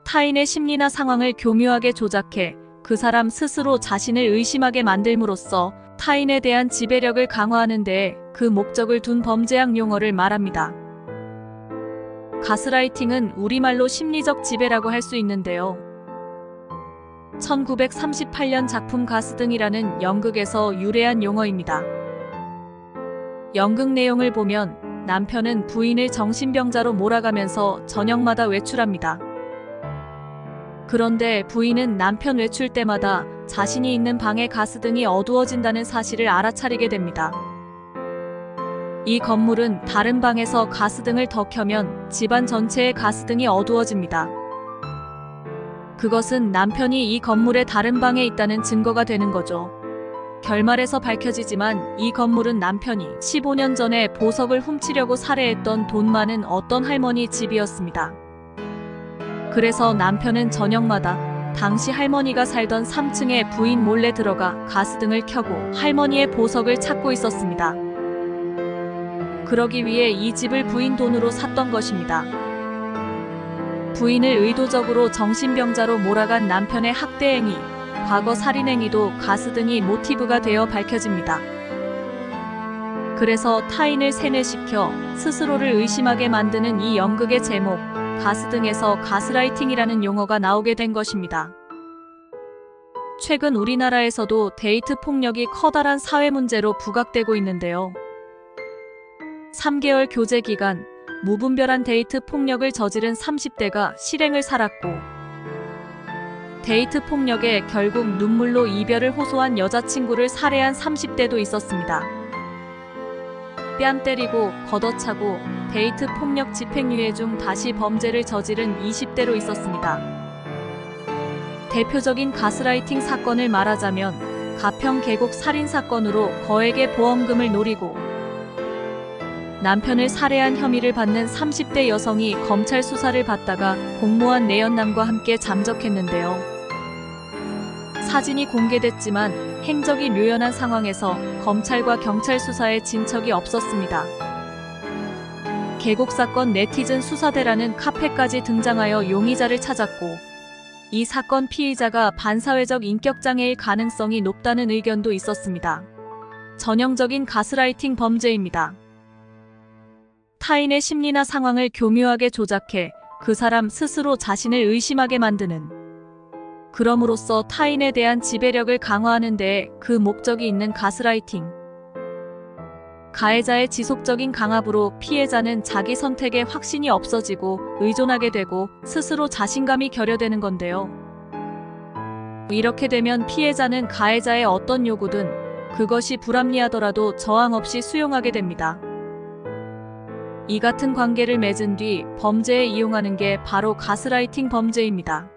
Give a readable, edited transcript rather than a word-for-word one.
타인의 심리나 상황을 교묘하게 조작해 그 사람 스스로 자신을 의심하게 만들므로써 타인에 대한 지배력을 강화하는 데에 그 목적을 둔 범죄학 용어를 말합니다. 가스라이팅은 우리말로 심리적 지배라고 할 수 있는데요. 1938년 작품 가스등이라는 연극에서 유래한 용어입니다. 연극 내용을 보면 남편은 부인을 정신병자로 몰아가면서 저녁마다 외출합니다. 그런데 부인은 남편 외출 때마다 자신이 있는 방의 가스등이 어두워진다는 사실을 알아차리게 됩니다. 이 건물은 다른 방에서 가스등을 더 켜면 집안 전체의 가스등이 어두워집니다. 그것은 남편이 이 건물의 다른 방에 있다는 증거가 되는 거죠. 결말에서 밝혀지지만 이 건물은 남편이 15년 전에 보석을 훔치려고 살해했던 돈 많은 어떤 할머니 집이었습니다. 그래서 남편은 저녁마다 당시 할머니가 살던 3층에 부인 몰래 들어가 가스등을 켜고 할머니의 보석을 찾고 있었습니다. 그러기 위해 이 집을 부인 돈으로 샀던 것입니다. 부인을 의도적으로 정신병자로 몰아간 남편의 학대행위, 과거 살인행위도 가스등이 모티브가 되어 밝혀집니다. 그래서 타인을 세뇌시켜 스스로를 의심하게 만드는 이 연극의 제목, 가스등에서 가스라이팅이라는 용어가 나오게 된 것입니다. 최근 우리나라에서도 데이트 폭력이 커다란 사회 문제로 부각되고 있는데요. 3개월 교제 기간, 무분별한 데이트 폭력을 저지른 30대가 실행을 살았고, 데이트 폭력에 결국 눈물로 이별을 호소한 여자친구를 살해한 30대도 있었습니다. 뺨 때리고 걷어차고 데이트 폭력 집행유예 중 다시 범죄를 저지른 20대로 있었습니다. 대표적인 가스라이팅 사건을 말하자면 가평 계곡 살인 사건으로 거액의 보험금을 노리고 남편을 살해한 묘미를 받는 30대 여성이 검찰 수사를 받다가 공모한 내연남과 함께 잠적했는데요. 사진이 공개됐지만 행적이 묘연한 상황에서 검찰과 경찰 수사에 진척이 없었습니다. 계곡 사건 네티즌 수사대라는 카페까지 등장하여 용의자를 찾았고, 이 사건 피의자가 반사회적 인격장애일 가능성이 높다는 의견도 있었습니다. 전형적인 가스라이팅 범죄입니다. 타인의 심리나 상황을 교묘하게 조작해 그 사람 스스로 자신을 의심하게 만드는, 그럼으로써 타인에 대한 지배력을 강화하는 데에 그 목적이 있는 가스라이팅. 가해자의 지속적인 강압으로 피해자는 자기 선택에 확신이 없어지고 의존하게 되고 스스로 자신감이 결여되는 건데요. 이렇게 되면 피해자는 가해자의 어떤 요구든 그것이 불합리하더라도 저항 없이 수용하게 됩니다. 이 같은 관계를 맺은 뒤 범죄에 이용하는 게 바로 가스라이팅 범죄입니다.